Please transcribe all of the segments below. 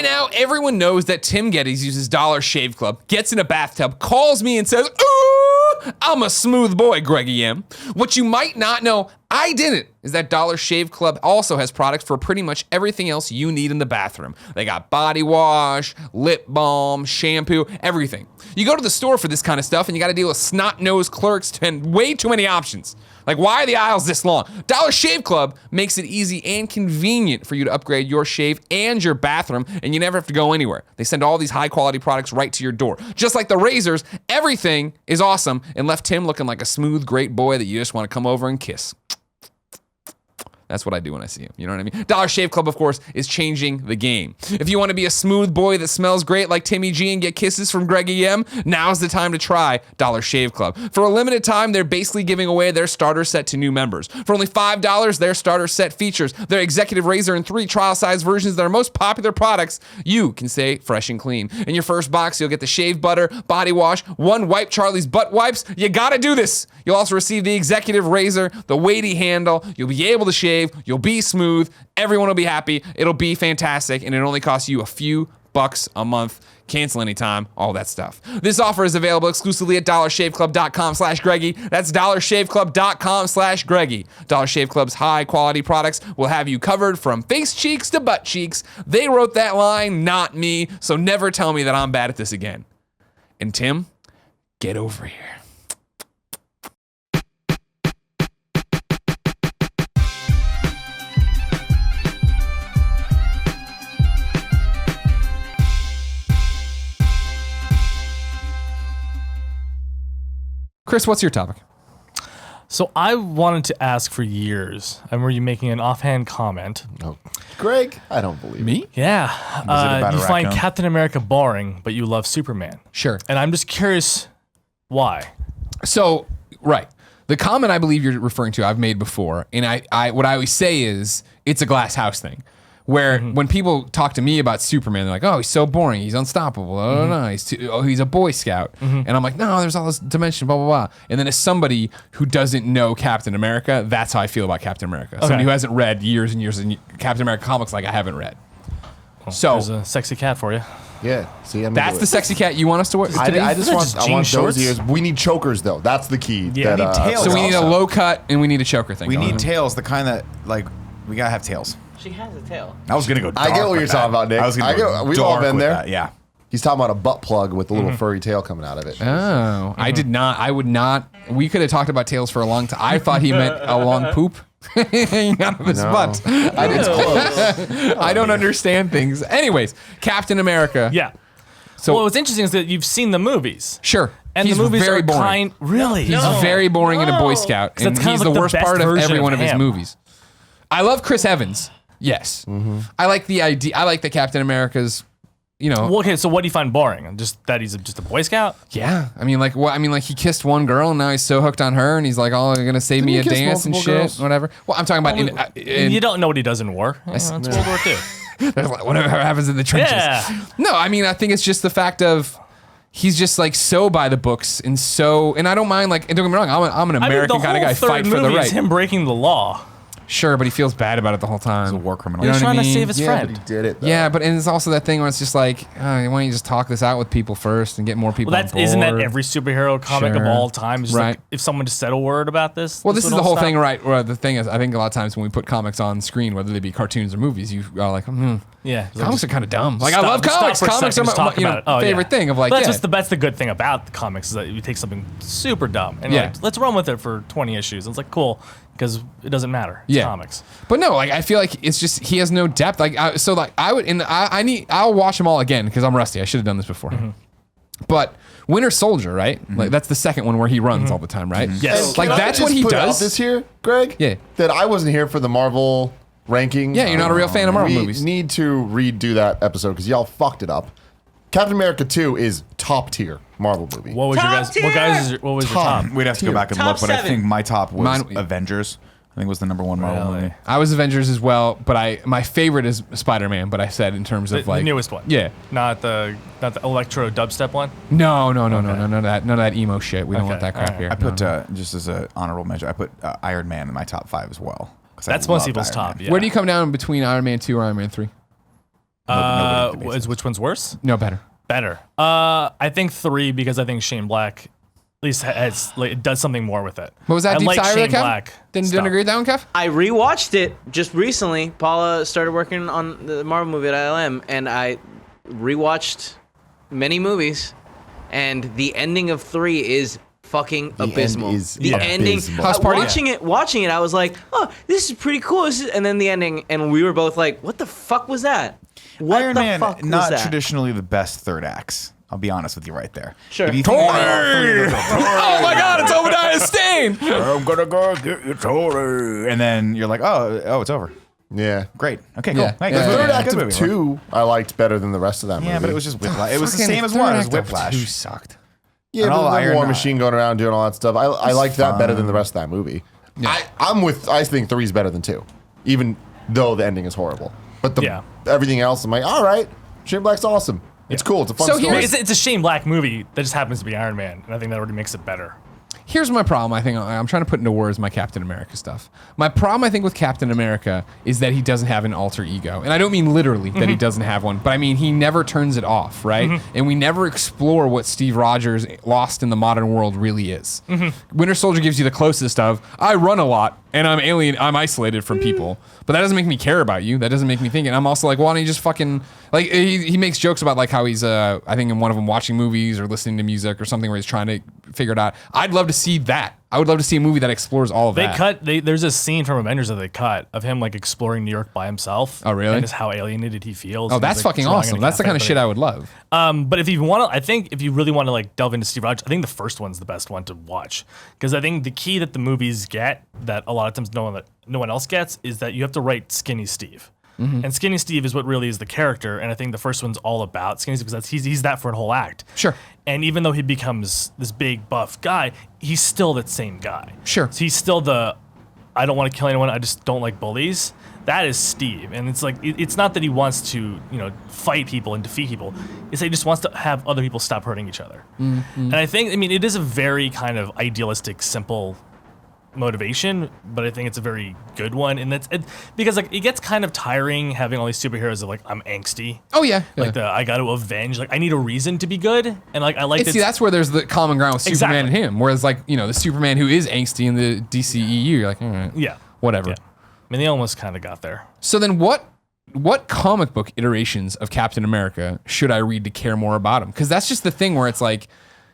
now, everyone knows that Tim Gettys uses Dollar Shave Club, gets in a bathtub, calls me and says, "Ooh, I'm a smooth boy, Greggy M." What you might not know, I didn't, is that Dollar Shave Club also has products for pretty much everything else you need in the bathroom. They got body wash, lip balm, shampoo, everything. You go to the store for this kind of stuff and you gotta deal with snot-nosed clerks and way too many options. Like, why are the aisles this long? Dollar Shave Club makes it easy and convenient for you to upgrade your shave and your bathroom, and you never have to go anywhere. They send all these high-quality products right to your door. Just like the razors, everything is awesome and left Tim looking like a smooth, great boy that you just want to come over and kiss. That's what I do when I see him. You know what I mean? Dollar Shave Club, of course, is changing the game. If you want to be a smooth boy that smells great like Timmy G and get kisses from Greggy M, now's the time to try Dollar Shave Club. For a limited time, they're basically giving away their starter set to new members. For only $5, their starter set features their executive razor and 3 trial size versions of their most popular products. You can stay fresh and clean. In your first box, you'll get the shave butter, body wash, 1 Wipe Charlie's butt wipes. You gotta do this. You'll also receive the executive razor, the weighty handle. You'll be able to shave. You'll be smooth. Everyone will be happy. It'll be fantastic, and it only costs you a few bucks a month. Cancel anytime, all that stuff. This offer is available exclusively at dollarshaveclub.com/Greggy. That's dollarshaveclub.com/Greggy. Dollar Shave Club's high-quality products will have you covered from face cheeks to butt cheeks. They wrote that line, not me, so never tell me that I'm bad at this again. And Tim, get over here. Chris, what's your topic? So I wanted to ask for years. I remember you making an offhand comment. Oh, Greg, I don't believe me. Yeah, about you a find raccoon? Captain America boring, but you love Superman. Sure. And I'm just curious why. So, right. The comment I believe you're referring to, I've made before, and I what I always say is it's a glass house thing. Where when people talk to me about Superman, they're like, "Oh, he's so boring. He's unstoppable. Oh no, he's a Boy Scout." And I'm like, "No, there's all this dimension, blah blah blah." And then as somebody who doesn't know Captain America, that's how I feel about Captain America. Okay. Somebody who hasn't read years and years of Captain America comics like I haven't read. So There's a sexy cat for you. Yeah, see, I'm that's the sexy cat you want us to wear. I just want jean those shorts. ears. We need chokers though. That's the key. Yeah, we need tails. So we need a also. low cut and we need a choker thing. We going need on. tails, the kind that, like, we gotta have tails. She has a tail. I was gonna go dark I get what with you're that. talking about, Nick. I was gonna go we've all dark been with there. that, yeah. He's talking about a butt plug with a little furry tail coming out of it. Oh, I did not. I would not. We could have talked about tails for a long time. I thought he meant a long poop hanging out of his butt. It's close. I don't understand things. Anyways, Captain America. Yeah. So Well, what's interesting is that you've seen the movies. sure, And he's the movies very are boring. really? He's very boring in a Boy Scout, and that's kind he's of like the the worst best part of version every of one of his him. movies. I love Chris Evans. Yes, I like the idea. I like the Captain America's. You know, Well, okay, so what do you find boring? Just that he's just a Boy Scout? yeah. I mean, like, what? I mean, like, he kissed one girl, and now he's so hooked on her, and he's like, "Oh, you're gonna save me he a kiss dance and multiple shit, girls? whatever." Well, I'm talking about in You don't know what he does in war. It's World War II. whatever happens in the trenches. Yeah. No, I mean, I think it's just the fact of he's just like so by the books and so, and I don't mind, like, and don't get me wrong, I'm an American kind of guy, fight for the movie right. is him breaking the law. Sure, but he feels bad about it the whole time. He's a war criminal. You know He's what I trying to mean? save his Yeah, friend. but he did it. Though. Yeah, but and it's also that thing where it's just like, why don't you just talk this out with people first and get more people Well, on board? isn't that every superhero comic Sure. of all time? It's just Right. like, if someone just said a word about this. Well, this is would the all whole stop. thing, right? Where the thing is, I think a lot of times when we put comics on screen, whether they be cartoons or movies, you are like, Yeah. comics are kind of dumb. Like, I Stop- love stop comics. for a Comics second, are just my talk about it. Oh, favorite thing of like, But yeah. that's the good thing about the comics is that you take something super dumb and Yeah. like, let's run with it for 20 issues. And it's like, cool, because it doesn't matter. It's Yeah. comics. But no, like, I feel like it's just he has no depth. Like, I'll watch them all again because I'm rusty. I should have done this before. But Winter Soldier, right? Like, that's the second one where he runs all the time, right? Yes. Like, Can I that's just what he put out does. this here, Greg? Yeah. That I wasn't here for the Marvel ranking. Yeah, you're not a real fan of Marvel we movies. need to redo that episode because y'all fucked it up. Captain America 2 is top tier Marvel movie. What was Top your guys? tier! What was your top? We'd have to go back and Top look, but I 7. think my top was Mine- Avengers. I think it was the number one Marvel Really? movie. I was Avengers as well, but my favorite is Spider-Man. But I said in terms of The like newest one. Yeah. Not the electro dubstep one. No, none of that emo shit. We don't want Okay, that crap alright. here. I put, just as an honorable mention, I put Iron Man in my top 5 as well. 'cause I That's most loved people's Iron top. Man. Yeah. Where do you come down between Iron Man 2 or Iron Man 3? Nobody debates Which one's worse? No, better. Better. I think 3 because I think Shane Black at least it does something more with it. What was that I deep like side Shane of that, Kev? Black. Didn't agree with that one, Kev? I rewatched it just recently. Paula started working on the Marvel movie at ILM, and I rewatched many movies, and the ending of 3 is fucking abysmal. The ending. abysmal. House party? Watching it, I was like, "Oh, this is pretty cool." And then the ending, and we were both like, "What the fuck was that? What Iron the Man, fuck was not that?" traditionally the best third acts. I'll be honest with you right there. Sure. If you think Oh my God, it's Obadiah Stane. I'm gonna go get you, Tori. And then you're like, oh, it's over. Yeah. Great. Okay, cool. Yeah. Hey, Yeah, good yeah, Third movie. act Good of movie. 2, I liked better than the rest of that movie. Yeah, but it was just Whiplash. It was the Fucking same as third 1. It was act of Whiplash. 2 sucked. Yeah, And all but the Iron War Man. Machine going around doing all that stuff. I liked that better than the rest of that movie. Yeah. I think 3's better than 2, even though the ending is horrible. But everything else, I'm like, all right, Shane Black's awesome. It's cool. It's a fun So story. It's a Shane Black movie that just happens to be Iron Man, and I think that already makes it better. Here's my problem. I think I'm trying to put into words my Captain America stuff. My problem, I think, with Captain America is that he doesn't have an alter ego. And I don't mean literally that he doesn't have one, but I mean he never turns it off, right? And we never explore what Steve Rogers lost in the modern world really is. Winter Soldier gives you the closest of, I run a lot and I'm alien, I'm isolated from people. But that doesn't make me care about you. That doesn't make me think. And I'm also like, why don't you just fucking, like, he makes jokes about like how he's, I think in one of them watching movies or listening to music or something where he's trying to figure it out. I'd love to see that. I would love to see a movie that explores all of that. There's a scene from Avengers that they cut of him like exploring New York by himself. Oh, really? And just how alienated he feels. Oh, And that's he's, like, fucking drawing awesome. in a That's the cafe, kind of but- shit I would love. But if you want to, I think if you really want to like delve into Steve Rogers, I think the first one's the best one to watch because I think the key that the movies get that a lot of times no one else gets is that you have to write Skinny Steve. And Skinny Steve is what really is the character, and I think the first one's all about Skinny Steve because he's that for a whole act. Sure. And even though he becomes this big buff guy, he's still that same guy. Sure. So he's still the I don't want to kill anyone, I just don't like bullies. That is Steve, and it's like it's not that he wants to fight people and defeat people. It's that he just wants to have other people stop hurting each other. And I mean it is a very kind of idealistic, simple motivation, but I think it's a very good one, and because like it gets kind of tiring having all these superheroes that like I'm angsty. Oh, yeah. Like I got to avenge. Like I need a reason to be good, and like I like. See, that's where there's the common ground with Superman Exactly. and him. Whereas, like, the Superman who is angsty in the DCEU, you're like, all right, Yeah. whatever. Yeah. I mean, they almost kind of got there. So then, what comic book iterations of Captain America should I read to care more about him? Because that's just the thing where it's like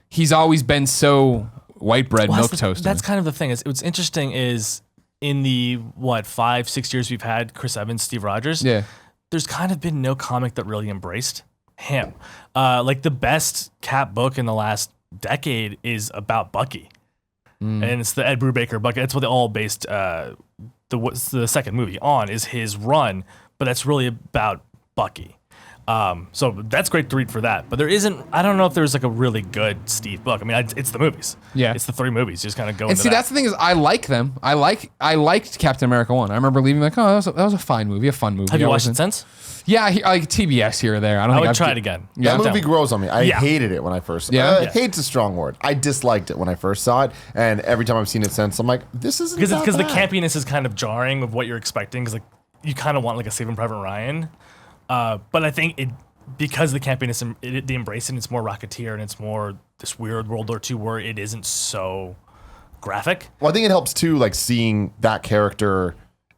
he's always been so white bread, milk toast. That's kind of the thing. What's interesting is in the 5-6 years we've had Chris Evans, Steve Rogers. Yeah. There's kind of been no comic that really embraced him. Like the best Cap book in the last decade is about Bucky, and it's the Ed Brubaker Bucky. That's what they all based the second movie on is his run, but that's really about Bucky. So that's great to read for that. But there isn't. I don't know if there's like a really good Steve book. I mean, it's the movies. Yeah. it's the 3 movies. Just kind of go. And into see, that. that's the thing is I like them. I liked Captain America 1. I remember leaving like, oh, that was a fine movie, a fun movie. Have you I watched it wasn't- since? Yeah, like TBS here or there. I don't I think would I've try it again. Yeah, That movie grows on me. I Yeah. hated it when I first. Yeah? Yeah. Hate's a strong word. I disliked it when I first saw it, and every time I've seen it since, I'm like, this isn't Because the bad. campiness is kind of jarring of what you're expecting. Because like you kind of want like a Saving Private Ryan, but I think because the campiness they embrace it, it's more Rocketeer and it's more this weird World War II where it isn't so graphic. Well, I think it helps too, like seeing that character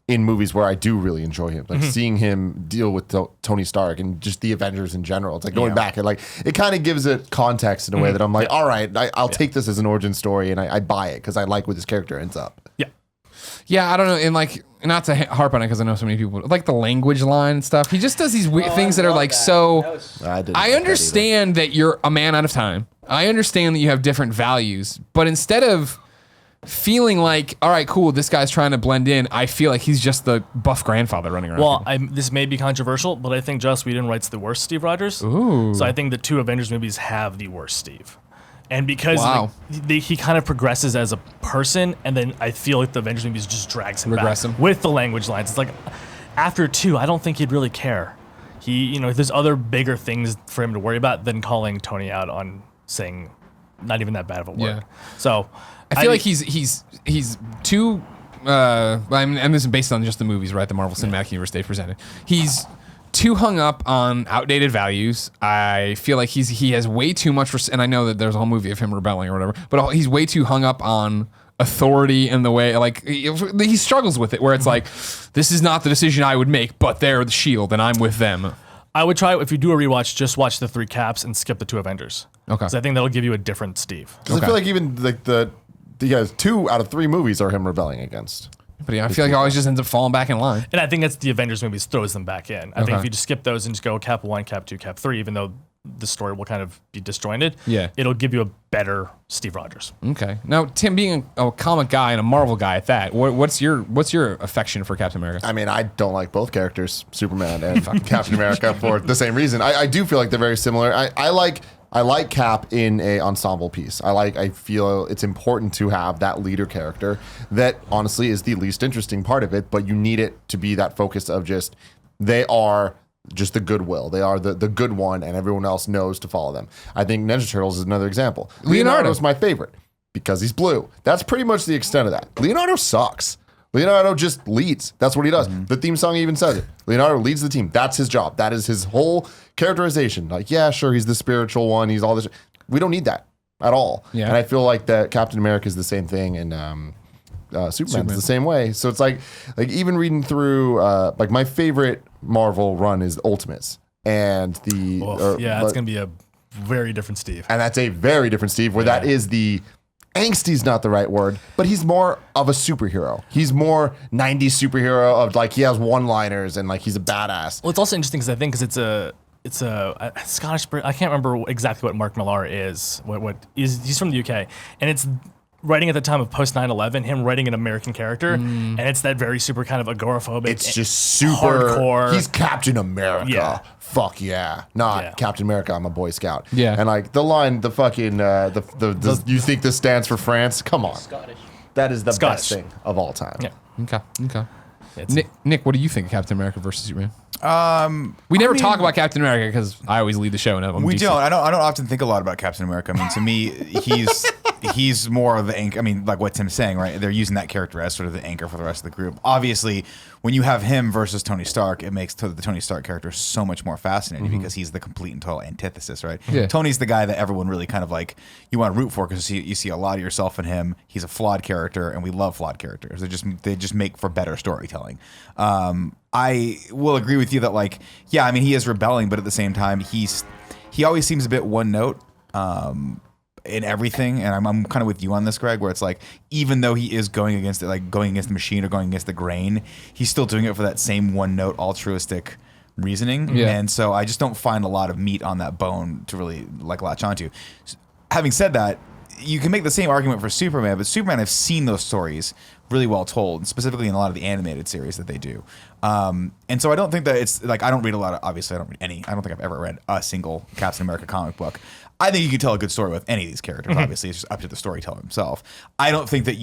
in movies where I do really enjoy him, like seeing him deal with Tony Stark and just the Avengers in general. It's like going back and like it kind of gives it context in a way that I'm like, all right, I'll take this as an origin story and I buy it because I like where this character ends up. Yeah. Yeah, I don't know, and like not to harp on it because I know so many people like the language line and stuff. He just does these weird things that are like so. I understand that you're a man out of time. I understand that you have different values, but instead of feeling like, all right, cool, this guy's trying to blend in, I feel like he's just the buff grandfather running around. Well, this may be controversial, but I think Joss Whedon writes the worst Steve Rogers. Ooh. So I think the 2 Avengers movies have the worst Steve. And because Wow. he kind of progresses as a person, and then I feel like the Avengers movies just drags him Regress back him. with the language lines. It's like after 2, I don't think he'd really care. There's other bigger things for him to worry about than calling Tony out on saying not even that bad of a word. Yeah. So I feel like he's too. And this is based on just the movies, right? The Marvel Cinematic Universe they presented. He's too hung up on outdated values. I feel like he has way too much, and I know that there's a whole movie of him rebelling or whatever, but he's way too hung up on authority and the way, like, he struggles with it, where it's like, this is not the decision I would make, but they're the Shield and I'm with them. I would try, if you do a rewatch, just watch the 3 Caps and skip the 2 Avengers. Okay. Because I think that'll give you a different Steve. Because I feel like even like the 2 out of 3 movies are him rebelling against. But yeah, I feel like he always just ends up falling back in line. And I think that's the Avengers movies throws them back in. I think if you just skip those and just go Cap 1, Cap 2, Cap 3, even though the story will kind of be disjointed, it'll give you a better Steve Rogers. Okay. Now, Tim, being a comic guy and a Marvel guy at that, what's your affection for Captain America? I mean, I don't like both characters, Superman and Captain America, for the same reason. I do feel like they're very similar. I like Cap in a ensemble piece. I feel it's important to have that leader character that honestly is the least interesting part of it, but you need it to be that focus of just, they are just the goodwill. They are the good one, and everyone else knows to follow them. I think Ninja Turtles is another example. Leonardo's my favorite because he's blue. That's pretty much the extent of that. Leonardo sucks. Leonardo just leads. That's what he does. The theme song even says it. Leonardo leads the team. That's his job. That is his whole characterization. Like, yeah, sure, he's the spiritual one. He's all this. We don't need that at all. Yeah. And I feel like that Captain America is the same thing, and Superman's the same way. So it's like even reading through, like, my favorite Marvel run is Ultimates. And it's going to be a very different Steve. And that's a very different Steve, where that is the... Angsty's not the right word, but he's more of a superhero. He's more 90s superhero of, like, he has one-liners and, like, he's a badass. Well, it's also interesting because I think it's a Scottish. I can't remember exactly what Mark Millar is. He's from the UK, and it's writing at the time of post 9/11. Him writing an American character, and it's that very super kind of agoraphobic. It's just super hardcore. He's Captain America. Yeah. Fuck yeah. Not Captain America, I'm a Boy Scout. Yeah. And like the line, the fucking you think this stands for France? Come on. Scottish. That is the best thing of all time. Yeah. Okay. Nick, what do you think of Captain America versus Superman? We never talk about Captain America because I always lead the show. And we don't. I don't often think a lot about Captain America. I mean, to me, he's more of the anchor. I mean, like what Tim's saying, right? They're using that character as sort of the anchor for the rest of the group. Obviously, when you have him versus Tony Stark, it makes the Tony Stark character so much more fascinating because he's the complete and total antithesis, right? Yeah. Tony's the guy that everyone really kind of like you want to root for because you see a lot of yourself in him. He's a flawed character, and we love flawed characters. They just make for better storytelling. I will agree with you that, like, yeah, I mean, he is rebelling, but at the same time, he always seems a bit one note in everything. And I'm kind of with you on this, Greg, where it's like, even though he is going against it, like going against the machine or going against the grain, he's still doing it for that same one note altruistic reasoning. Yeah. And so I just don't find a lot of meat on that bone to really like latch onto. Having said that, you can make the same argument for Superman, but Superman, I've seen those stories really well told, specifically in a lot of the animated series that they do. And so I don't think that it's like, I don't read a lot of, obviously I don't read any, I don't think I've ever read a single Captain America comic book. I think you can tell a good story with any of these characters. Obviously, it's just up to the storyteller himself. I don't think that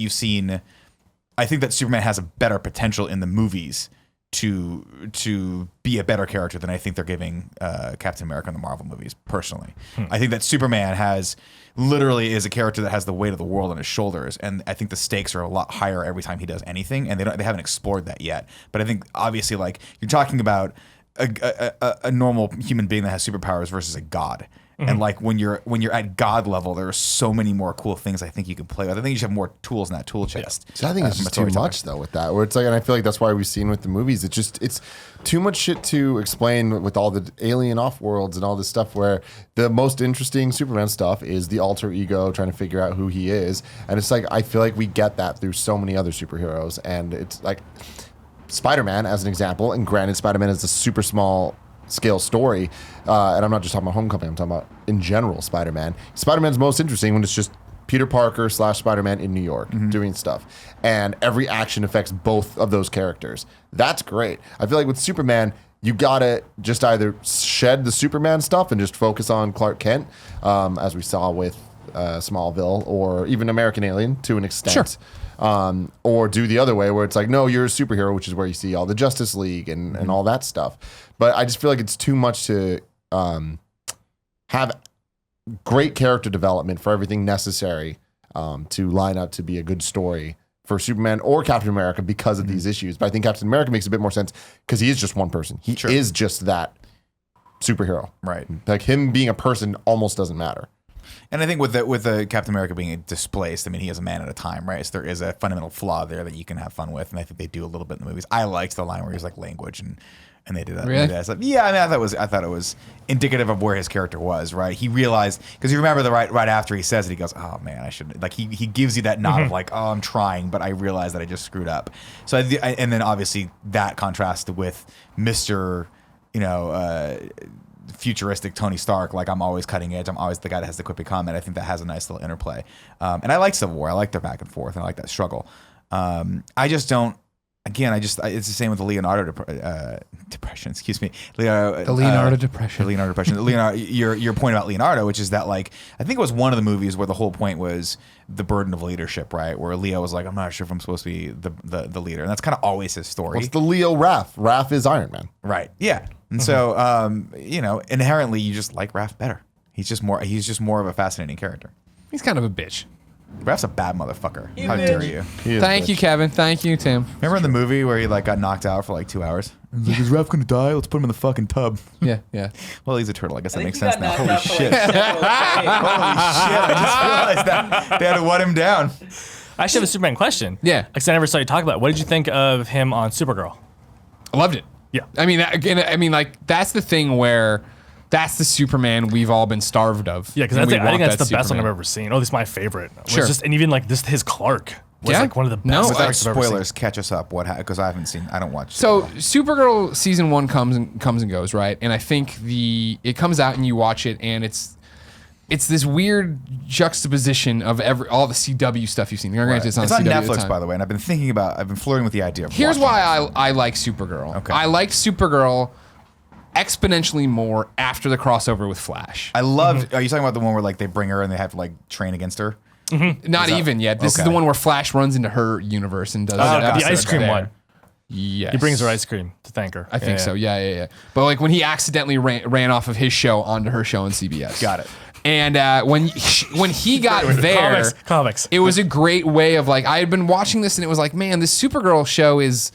I think that Superman has a better potential in the movies to be a better character than I think they're giving Captain America in the Marvel movies, personally. I think that Superman literally is a character that has the weight of the world on his shoulders, and I think the stakes are a lot higher every time he does anything, and they haven't explored that yet. But I think, obviously, like, you're talking about a normal human being that has superpowers versus a god. And like when you're at God level, there are so many more cool things I think you can play with. I think you should have more tools in that tool chest. So I think it's just too much though with that. Where it's like, and I feel like that's why we've seen with the movies. It's too much shit to explain with all the alien off worlds and all this stuff. Where the most interesting Superman stuff is the alter ego trying to figure out who he is, and it's like I feel like we get that through so many other superheroes, and it's like Spider-Man as an example. And granted, Spider-Man is a super small scale story, and I'm not just talking about Homecoming, I'm talking about in general Spider-Man. Spider-Man's most interesting when it's just Peter Parker / Spider-Man in New York doing stuff, and every action affects both of those characters. That's great. I feel like with Superman, you gotta just either shed the Superman stuff and just focus on Clark Kent, as we saw with Smallville, or even American Alien to an extent. Sure. Or do the other way where it's like, no, you're a superhero, which is where you see all the Justice League and all that stuff. But I just feel like it's too much to have great character development for everything necessary to line up to be a good story for Superman or Captain America because of these issues. But I think Captain America makes a bit more sense because he is just one person. He is just that superhero. Right. Like him being a person almost doesn't matter. And I think with the Captain America being displaced, I mean, he is a man at a time, right? So there is a fundamental flaw there that you can have fun with, and I think they do a little bit in the movies. I liked the line where he's like language, and they did that. Really? Yeah, I mean, I thought it was indicative of where his character was, right? He realized, because you remember right after he says it, he goes, "Oh man, I shouldn't." Like he gives you that nod of like, "Oh, I'm trying, but I realized that I just screwed up." So and then obviously that contrasted with Mr. Futuristic Tony Stark, like I'm always cutting edge, I'm always the guy that has the quippy comment. I think that has a nice little interplay, and I like Civil War. I like their back and forth, and I like that struggle. I just don't. Again, it's the same with the Leonardo depression. Excuse me, The Leonardo depression. The Leonardo depression. Leonardo, your point about Leonardo, which is that like I think it was one of the movies where the whole point was the burden of leadership, right? Where Leo was like, I'm not sure if I'm supposed to be the leader, and that's kind of always his story. What's the Leo Raph? Raph is Iron Man. Right. Yeah. And so, inherently, you just like Raph better. He's just more of a fascinating character. He's kind of a bitch. Raph's a bad motherfucker. How dare you? Thank you, Kevin. Thank you, Tim. Remember in the movie where he like got knocked out for like 2 hours? He's like, is Raph gonna die? Let's put him in the fucking tub. Yeah. Well, he's a turtle. I guess that think makes he sense got now. knocked Holy out for, shit. like, several days. Holy shit. I just realized that. They had to wet him down. I actually have a Superman question. Yeah. Because I never saw you talk about it. What did you think of him on Supergirl? I loved it. Yeah. I mean, again, like that's the thing where that's the Superman we've all been starved of. Yeah, because And I think want that's that the best one Superman. I've ever seen. Oh, this is my favorite. Sure. And even like his Clark was Yeah? like one of the best. No, Clarks Without I've ever seen. spoilers, catch us up. Because I don't watch. So Supergirl season 1 comes and goes, right? And I think it comes out and you watch it and it's this weird juxtaposition of all the CW stuff you've seen. Granted, it's on It's on CW at the Netflix, time. by the way, and I've been flirting with the idea of Here's watching why I like Supergirl. Okay. I liked Supergirl exponentially more after the crossover with Flash. I loved. Are you talking about the one where like they bring her and they have to like train against her? Not even yet. This is okay. the one where Flash runs into her universe and does The episodes ice cream there. one. Yes. He brings her ice cream to thank her. I think so. Yeah. But like when he accidentally ran off of his show onto her show on CBS. Got it. And when he got there, Comics. it was a great way of like I had been watching this and it was like, man, this Supergirl show is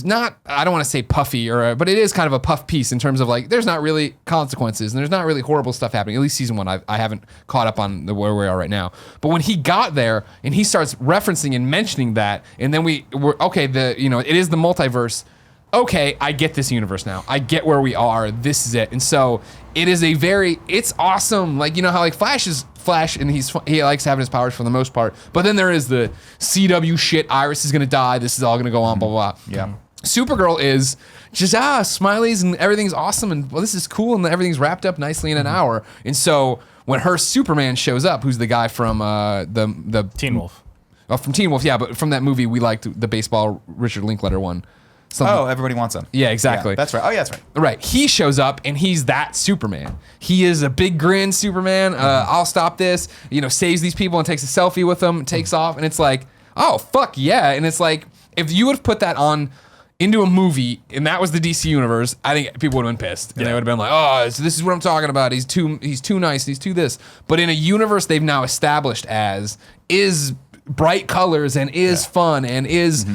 not, I don't want to say puffy but it is kind of a puff piece in terms of like there's not really consequences and there's not really horrible stuff happening. At least season 1, I haven't caught up on where we are right now. But when he got there and he starts referencing and mentioning that, and then it is the multiverse. Okay, I get this universe now. I get where we are. This is it. And so it is it's awesome. Like, you know how like Flash is Flash and he likes having his powers for the most part. But then there is the CW shit. Iris is going to die. This is all going to go on, blah, blah, blah. Yeah. Supergirl is just, smileys and everything's awesome. And well, this is cool. And everything's wrapped up nicely in an hour. And so when her Superman shows up, who's the guy from the Teen Wolf. Oh, from Teen Wolf, yeah. But from that movie, we liked the baseball Richard Linklater one. Oh, everybody wants them. Yeah, exactly. Yeah, that's right. Oh, yeah, that's right. Right. He shows up and he's that Superman. He is a big grin Superman. I'll stop this, saves these people and takes a selfie with them, takes off. And it's like, oh, fuck yeah. And it's like, if you would have put that on into a movie and that was the DC universe, I think people would have been pissed. And they would have been like, oh, so this is what I'm talking about. He's too nice. He's too this. But in a universe they've now established as is bright colors and is fun and is...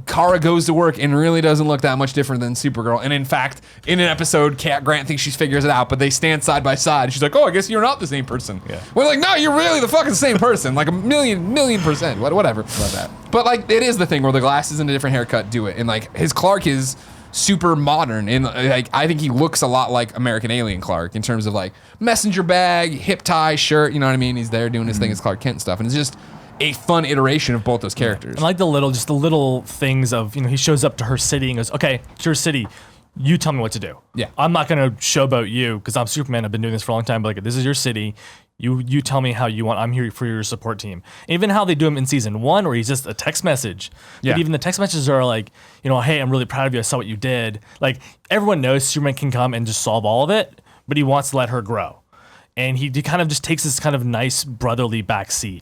Kara goes to work and really doesn't look that much different than Supergirl. And in fact, in an episode, Grant thinks she figures it out, but they stand side by side. She's like, oh, I guess you're not the same person. Yeah. We're like, no, you're really the fucking same person. Like a million percent. Whatever. Love that. But like, it is the thing where the glasses and a different haircut do it. And like, his Clark is super modern. And like, I think he looks a lot like American Alien Clark in terms of like messenger bag, hip tie, shirt. You know what I mean? He's there doing his thing as Clark Kent and stuff. And it's just a fun iteration of both those characters. And like the little things of, he shows up to her city and goes, okay, it's your city. You tell me what to do. Yeah. I'm not going to showboat you because I'm Superman. I've been doing this for a long time. But like, this is your city. You tell me how you want. I'm here for your support team. Even how they do him in season 1 where he's just a text message. Yeah. But even the text messages are like, hey, I'm really proud of you. I saw what you did. Like everyone knows Superman can come and just solve all of it, but he wants to let her grow. And he kind of just takes this kind of nice brotherly backseat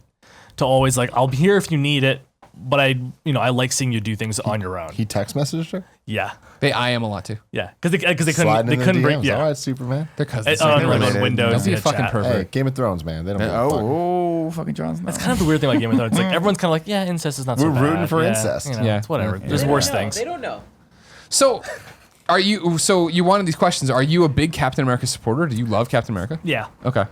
to always like, I'll be here if you need it, but I like seeing you do things on your own. He text messaged her? Yeah. They IM a lot too. Yeah. Because they Sliding in the couldn't bring, DMs. yeah. All right, Superman. They're cousins. On They're like related. on Windows. Don't be in a fucking chat. pervert. Hey, Game of Thrones, man. They don't give a fuck. no fucking Jon Snow. That's kind of the weird thing about Game of Thrones. It's like everyone's kind of like, yeah, incest is not so We're bad. rooting for Yeah, incest. You know, Yeah. it's whatever. There's They worse don't know. things. They don't know. So, are you? So you wanted these questions. Are you a big Captain America supporter? Do you love Captain America? Yeah. Okay.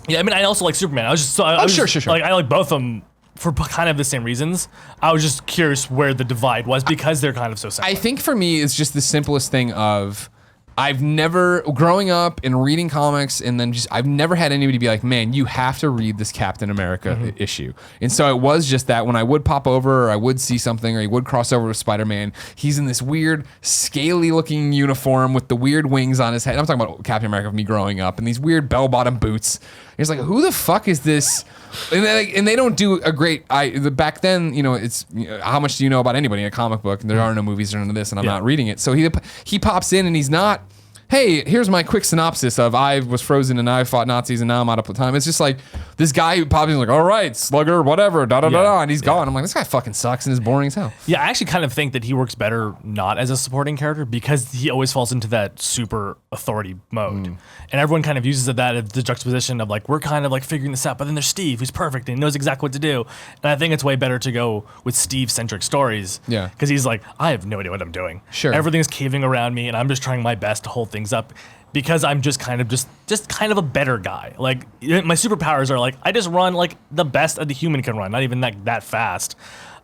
Yeah, I mean, I also like Superman. I was just I was sure, just, sure. Like, I like both of them for kind of the same reasons. I was just curious where the divide was because they're kind of so similar. I think for me, it's just the simplest thing of I've never, growing up and reading comics, and then just, I've never had anybody be like, man, you have to read this Captain America issue. And so it was just that when I would pop over or I would see something or he would cross over with Spider-Man, he's in this weird, scaly looking uniform with the weird wings on his head. I'm talking about Captain America of me growing up and these weird bell-bottom boots. It's like, who the fuck is this? And they don't do a great. Back then, it's how much do you know about anybody in a comic book? And there are no movies or none of this, and I'm not reading it. So he pops in and he's not. Hey, here's my quick synopsis of I was frozen and I fought Nazis and now I'm out of time. It's just like this guy who pops in like, all right, slugger, whatever, da da da da, and he's gone. I'm like, this guy fucking sucks and is boring as hell. Yeah, I actually kind of think that he works better not as a supporting character because he always falls into that super authority mode. And everyone kind of uses that as the juxtaposition of like, we're kind of like figuring this out, but then there's Steve who's perfect and he knows exactly what to do. And I think it's way better to go with Steve-centric stories. Yeah. Because he's like, I have no idea what I'm doing. Sure. Everything's caving around me and I'm just trying my best to hold things up because I'm just kind of a better guy. Like my superpowers are like, I just run like the best a human can run, not even that fast.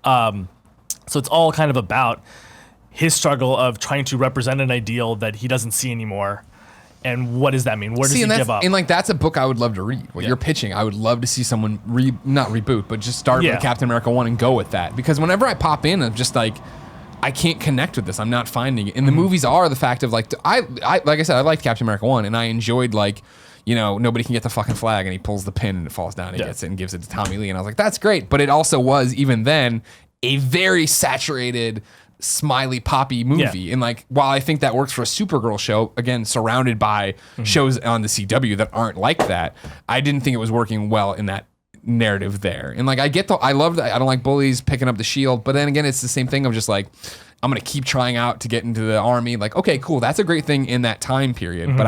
So it's all kind of about his struggle of trying to represent an ideal that he doesn't see anymore. And what does that mean? Where does he give up? And like that's a book I would love to read. What you're pitching, I would love to see someone not reboot, but just start with Captain America 1 and go with that. Because whenever I pop in, I'm just like, I can't connect with this. I'm not finding it. And the movies are the fact of like, I like I said, I liked Captain America 1 and I enjoyed like, nobody can get the fucking flag and he pulls the pin and it falls down and he gets it and gives it to Tommy Lee. And I was like, that's great. But it also was, even then, a very saturated, smiley poppy movie. And like, while I think that works for a Supergirl show, again, surrounded by shows on the CW that aren't like that, I didn't think it was working well in that narrative there. And like, I love that. I don't like bullies picking up the shield, but then again, it's the same thing of just like, I'm going to keep trying out to get into the army. Like, okay, cool. That's a great thing in that time period. But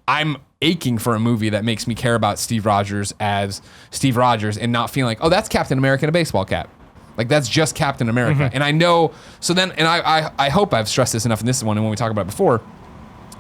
I'm aching for a movie that makes me care about Steve Rogers as Steve Rogers and not feeling like, oh, that's Captain America in a baseball cap. Like that's just Captain America. And I know, so then, and I hope I've stressed this enough in this one and when we talked about it before,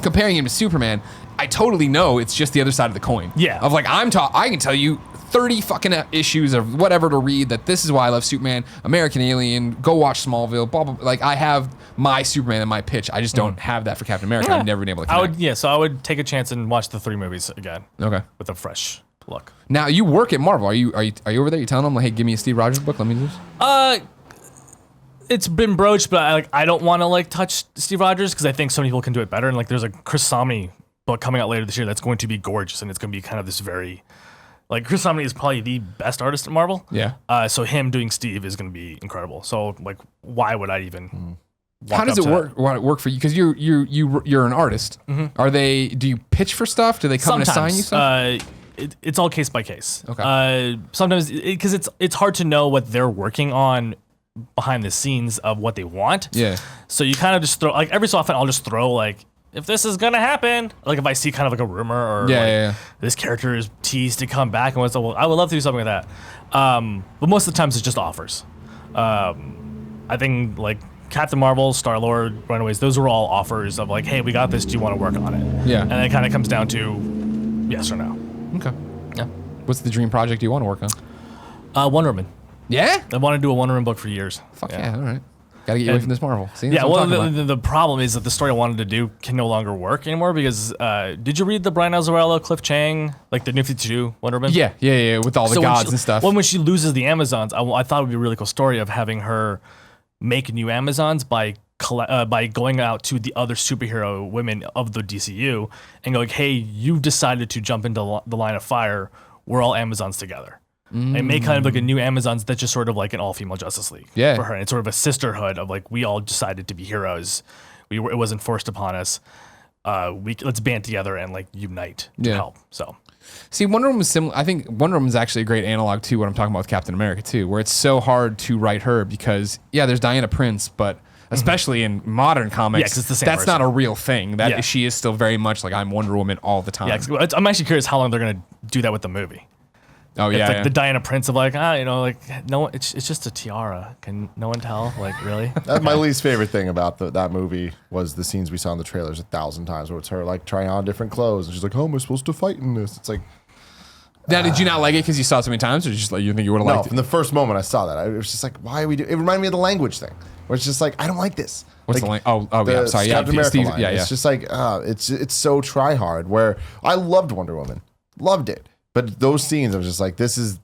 comparing him to Superman, I totally know it's just the other side of the coin. Yeah. Of like, I can tell you 30 fucking issues of whatever to read that this is why I love Superman, American Alien, go watch Smallville, blah, blah, blah. Like I have my Superman and my pitch. I just don't have that for Captain America. I've never been able to connect. So I would take a chance and watch the 3 movies again. Okay. With a fresh look. Now you work at Marvel. Are you over there? You telling them like, hey, give me a Steve Rogers book. Let me do this. It's been broached, but I don't want to like touch Steve Rogers because I think so many people can do it better. And like, there's a Chris Samnee book coming out later this year that's going to be gorgeous, and it's going to be kind of this very, like Chris Samnee is probably the best artist at Marvel. Yeah. So him doing Steve is going to be incredible. So like, why would I even? How does it work for you? Because you're an artist. Do you pitch for stuff? Do they come and assign you stuff? It's all case by case. Okay. Sometimes because it's hard to know what they're working on behind the scenes of what they want. Yeah. So you kind of just throw, like every so often I'll just throw like, if this is gonna happen, like if I see kind of like a rumor or this character is teased to come back and what's, well, I would love to do something like that. But most of the times it's just offers. I think like Captain Marvel, Star-Lord, Runaways, those were all offers of like, hey, we got this, do you want to work on it? Yeah. And it kind of comes down to yes or no. Okay. Yeah. What's the dream project you want to work on? Wonder Woman. Yeah? I wanted to do a Wonder Woman book for years. Fuck yeah, all right. Gotta get you away from this Marvel. See, Yeah, well, the problem is that the story I wanted to do can no longer work anymore because did you read the Brian Azzarello, Cliff Chang, like the New 52 Wonder Woman? Yeah, with all the gods and stuff. When she loses the Amazons, I thought it would be a really cool story of having her make new Amazons by going out to the other superhero women of the DCU and going, hey, you decided to jump into the line of fire. We're all Amazons together. And make kind of like a new Amazons that's just sort of like an all-female Justice League for her. And it's sort of a sisterhood of like, we all decided to be heroes. It wasn't forced upon us. Let's band together and like unite to help. So, see, Wonder Woman was similar. I think Wonder Woman is actually a great analog to what I'm talking about with Captain America too, where it's so hard to write her because there's Diana Prince, but especially in modern comics, it's the same that's person. not a real thing. She is still very much like I'm Wonder Woman all the time. Yeah, I'm actually curious how long they're gonna do that with the movie. Oh, yeah, It's like yeah. the Diana Prince of like, no one, it's just a tiara. Can no one tell? Like, really? That's my least favorite thing about that movie was the scenes we saw in the trailers 1,000 times, where it's her like trying on different clothes, and she's like, "How am I supposed to fight in this?" It's like, Now, did you not like it because you saw it so many times, or just like you think you would have no. liked From it? the first moment I saw that, it was just like, "Why are we doing?" It reminded me of the language thing, where it's just like, "I don't like this." What's like, the line? Oh, yeah. I'm sorry. Yeah, Captain America Steve. line. Yeah, yeah. It's just like, it's so try hard. Where I loved Wonder Woman, loved it, but those scenes, I was just like, this is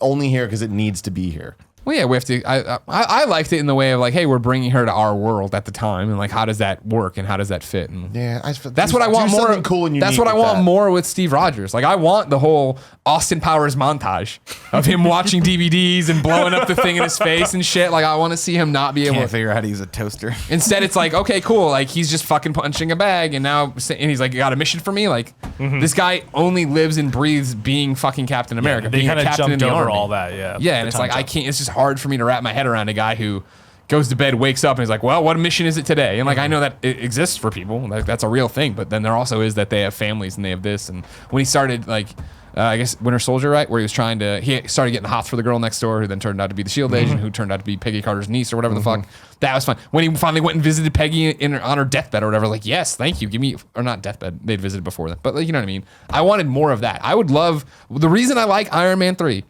only here because it needs to be here. Well, yeah, we have to. I liked it in the way of like, hey, we're bringing her to our world at the time, and like, how does that work and how does that fit? And Yeah, that's what I want more. Something cool and unique That's what I with want that. more with Steve Rogers. Like, I want the whole Austin Powers montage of him watching DVDs and blowing up the thing in his face and shit. Like, I want to see him not be able. Can't to. figure out how to use a toaster. Instead, it's like, okay, cool. Like, he's just fucking punching a bag, and he's like, you got a mission for me? Like, this guy only lives and breathes being fucking Captain America. They being a kind of captain in jumped the over army. all that. Yeah. Yeah, and The it's time like I jump. can't. It's just hard for me to wrap my head around a guy who goes to bed, wakes up, and he's like, "Well, what mission is it today?" And like I know that it exists for people, like that's a real thing. But then there also is that they have families and they have this. And when he started, like, I guess Winter Soldier, right, where he started getting hot for the girl next door, who then turned out to be the Shield agent, who turned out to be Peggy Carter's niece or whatever the fuck. That was fun. When he finally went and visited Peggy on her deathbed or whatever, like, yes, thank you, give me, or not deathbed, they'd visited before that, but like, you know what I mean. I wanted more of that. I would love. The reason I like Iron Man 3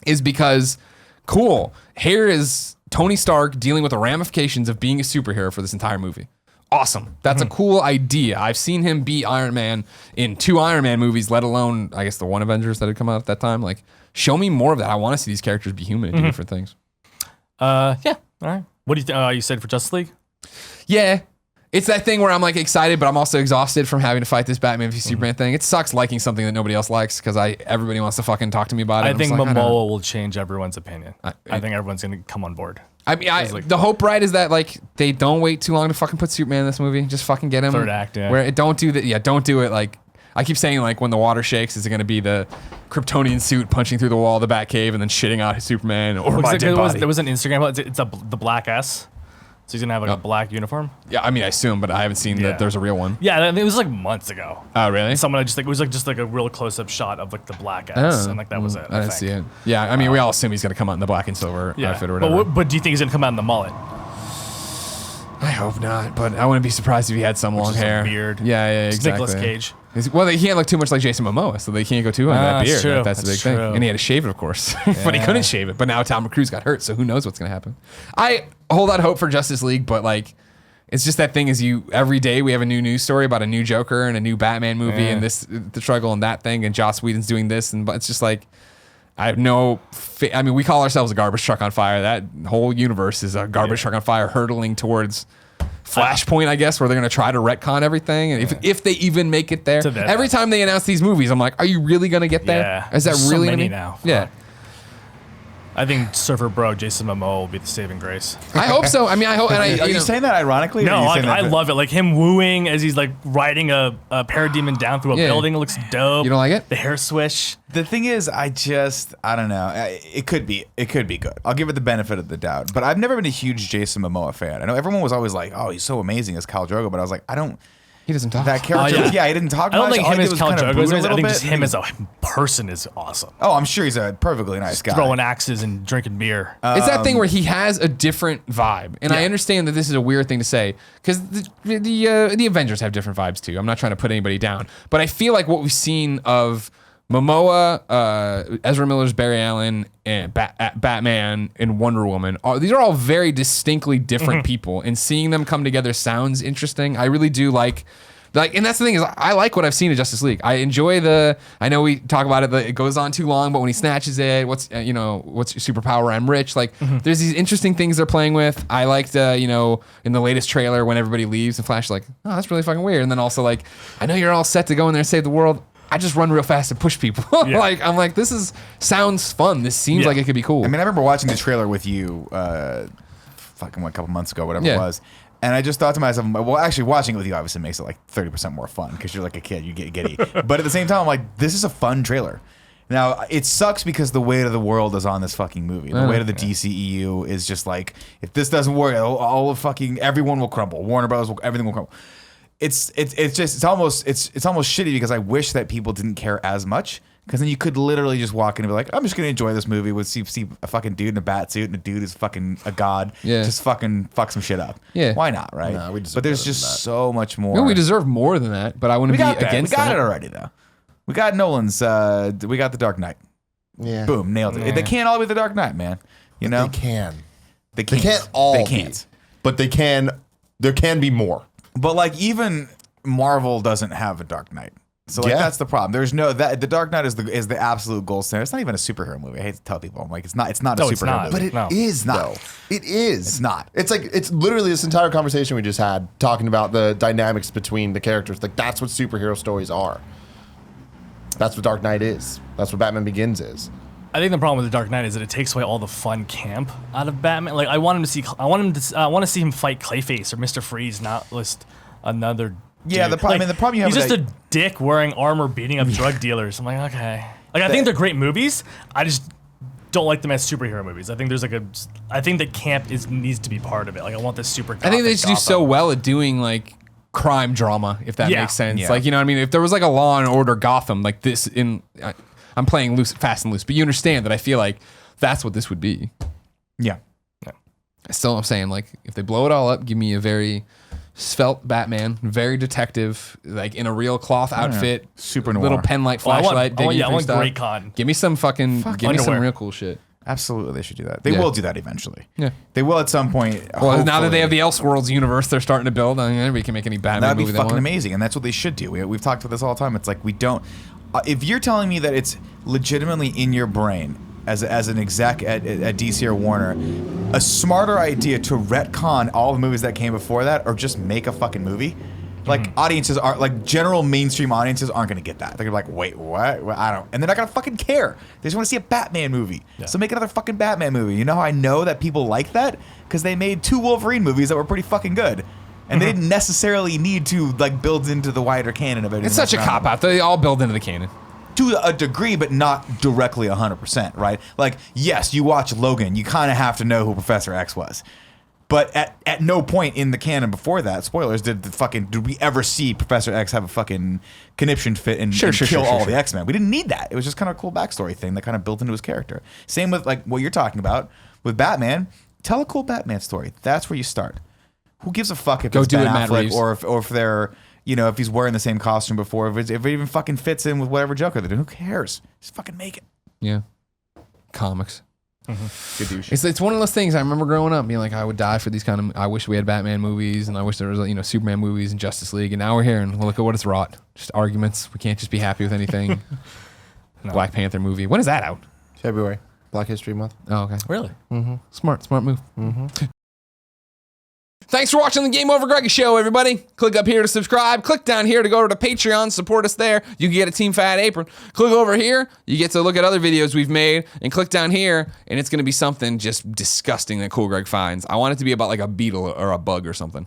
is because, cool, here is Tony Stark dealing with the ramifications of being a superhero for this entire movie. Awesome. That's a cool idea. I've seen him be Iron Man in 2 Iron Man movies, let alone, I guess, the one Avengers that had come out at that time. Like, show me more of that. I want to see these characters be human and do different things. Yeah. All right. What do you think? You said for Justice League? Yeah. It's that thing where I'm like excited, but I'm also exhausted from having to fight this Batman v Superman thing. It sucks liking something that nobody else likes because everybody wants to fucking talk to me about it. I I'm think just like, I don't know. Momoa will change everyone's opinion. I think everyone's going to come on board. I mean, the hope, right, is that like they don't wait too long to fucking put Superman in this movie. Just fucking get him. Third act, yeah. Where don't do that. Yeah, don't do it. Like I keep saying, like when the water shakes, is it going to be the Kryptonian suit punching through the wall of the Batcave and then shitting out his Superman or my dead body? There was an Instagram. It's the black S. So he's gonna have like a black uniform. Yeah, I mean, I assume, but I haven't seen that there's a real one. Yeah, it was like months ago. Oh, really? Someone just like it was like just like a real close up shot of like the black S, and like that was it. I didn't see it. Yeah, I mean, we all assume he's going to come out in the black and silver outfit or whatever. But do you think he's gonna come out in the mullet? I hope not, but I wouldn't be surprised if he had some long Just, like, hair. beard. Yeah, It's exactly. Nicolas Cage. Well, he can't look too much like Jason Momoa, so they can't go too on that That's beard. true. That's the big That's thing. true. And he had to shave it, of course, but he couldn't shave it. But now Tom Cruise got hurt, so who knows what's going to happen. I hold out hope for Justice League, but like, it's just that thing is every day we have a new news story about a new Joker and a new Batman movie and the struggle and that thing, and Joss Whedon's doing this, and but it's just like, I have no. I mean, we call ourselves a garbage truck on fire. That whole universe is a garbage truck on fire, hurtling towards Flashpoint, I guess, where they're going to try to retcon everything, and if they even make it there. Every time they announce these movies, I'm like, are you really going to get there? Yeah. Is that There's really so many gonna be? now? Yeah. I think Surfer Bro Jason Momoa will be the saving grace. I hope so. I mean, I hope. And Are you saying that ironically? or No, are you like, saying that I love it. Like him wooing as he's like riding a parademon down through a building. It looks dope. You don't like it? The hair swish. The thing is, I don't know. It could be good. I'll give it the benefit of the doubt. But I've never been a huge Jason Momoa fan. I know everyone was always like, "Oh, he's so amazing as Khal Drogo," but I was like, I don't. He doesn't talk. That character, he didn't talk I much. don't think All him he as did was Khal kind of Drogo brood is a nice. I little think bit. just him as a person is awesome. Oh, I'm sure he's a perfectly nice guy. Throwing axes and drinking beer. It's that thing where he has a different vibe, and I understand that this is a weird thing to say because the Avengers have different vibes too. I'm not trying to put anybody down, but I feel like what we've seen of Momoa, Ezra Miller's Barry Allen, and Batman, and Wonder Woman, these are all very distinctly different people, and seeing them come together sounds interesting. I really do like, and that's the thing is, I like what I've seen in Justice League. I enjoy I know we talk about it, it goes on too long, but when he snatches it, what's your superpower? I'm rich. Like, there's these interesting things they're playing with. I liked, in the latest trailer when everybody leaves and Flash is like, oh, that's really fucking weird. And then also like, I know you're all set to go in there and save the world. I just run real fast and push people. I'm like, this sounds fun. This seems like it could be cool. I mean, I remember watching the trailer with you, a couple months ago, whatever it was. And I just thought to myself, well, actually watching it with you obviously makes it like 30% more fun because you're like a kid, you get giddy. But at the same time, I'm like, this is a fun trailer. Now, it sucks because the weight of the world is on this fucking movie. The weight of the DCEU is just like, if this doesn't work, everyone will crumble. Warner Bros. Everything will crumble. It's almost shitty because I wish that people didn't care as much Because then you could literally just walk in and be like, I'm just gonna enjoy this movie with see a fucking dude in a bat suit and a dude who's fucking a god. Yeah. Just fucking fuck some shit up. Yeah. Why not, right? No, we deserve but there's better than just that. so much more. No, we deserve more than that, but I wouldn't We be got that. against We got that. it already though. We got Nolan's. We got The Dark Knight. Yeah. Boom, nailed it. They can't all be The Dark Knight, man. You know, They can. They They can't all They be, can't. but they can. There can be more. But like even Marvel doesn't have a Dark Knight. So like Yeah. that's the problem. There's no that The Dark Knight is the absolute gold standard. It's not even a superhero movie. I hate to tell people. I'm like it's not a No, it's superhero not. movie. But it is No. though. It is. It's not. It's like it's literally this entire conversation we just had talking about the dynamics between the characters. Like that's what superhero stories are. That's what Dark Knight is. That's what Batman Begins is. I think the problem with The Dark Knight is that it takes away all the fun camp out of Batman. Like I want to see him fight Clayface or Mr. Freeze, not just another. Yeah, dude. the problem you have He's with just that- a dick wearing armor, beating up drug dealers. I'm like, okay. Like I think they're great movies. I just don't like them as superhero movies. I think there's I think that camp needs to be part of it. Like I want this super. I think they just do so Gotham. well at doing like crime drama, if that Yeah. makes sense. Yeah. Like, you know what I mean? If there was like a Law and Order Gotham, like this I'm playing loose, fast and loose, but you understand that I feel like that's what this would be. Yeah. Still, I'm saying like if they blow it all up, give me a very svelte Batman, very detective, like in a real cloth outfit, Super noir. little pen light Oh, I want- flashlight. I want- digging yeah, I through want stuff. Great Con. Give me some fucking, give me some underwear. real cool shit. Absolutely, they should do that. They Yeah. will do that eventually. Yeah. They will at some point. Well, now that they hopefully. have the Elseworlds universe, they're starting to build. I mean, anybody can make any Batman That'd be movie they fucking want. amazing, and that's what they should do. We've talked about this all the time. It's like we don't. If you're telling me that it's legitimately in your brain as an exec at DC or Warner, a smarter idea to retcon all the movies that came before that, or just make a fucking movie. Like audiences aren't like general mainstream audiences aren't gonna get that. They're gonna be like, wait, what? Well, I don't, and they're not gonna fucking care. They just want to see a Batman movie. So make another fucking Batman movie. You know how I know that people like that? Because they made 2 Wolverine movies that were pretty fucking good, and they didn't necessarily need to like build into the wider canon of it. It's such a cop out. They all build into the canon. To a degree, but not directly 100%, right? Like, yes, you watch Logan, you kind of have to know who Professor X was. But at no point in the canon before that, spoilers, did we ever see Professor X have a fucking conniption fit and kill all the X-Men? We didn't need that. It was just kind of a cool backstory thing that kind of built into his character. Same with like what you're talking about with Batman. Tell a cool Batman story. That's where you start. Who gives a fuck if Go it's do Ben it, Matt Affleck Reeves. or if they're, you know, if he's wearing the same costume before, if it even fucking fits in with whatever Joker they're doing. Who cares? Just fucking make it. Yeah. Comics. Good douche. It's one of those things I remember growing up being like, I would die for these kind of, I wish we had Batman movies and I wish there was, Superman movies and Justice League. And now we're here and look at what it's wrought. Just arguments. We can't just be happy with anything. Black Panther movie. When is that out? February, Black History Month. Oh, okay. Really? Smart move. Thanks for watching the Game Over Greggy show, everybody. Click up here to subscribe. Click down here to go to the Patreon. Support us there. You can get a Team Fat apron. Click over here. You get to look at other videos we've made. And click down here, and it's going to be something just disgusting that Cool Greg finds. I want it to be about like a beetle or a bug or something.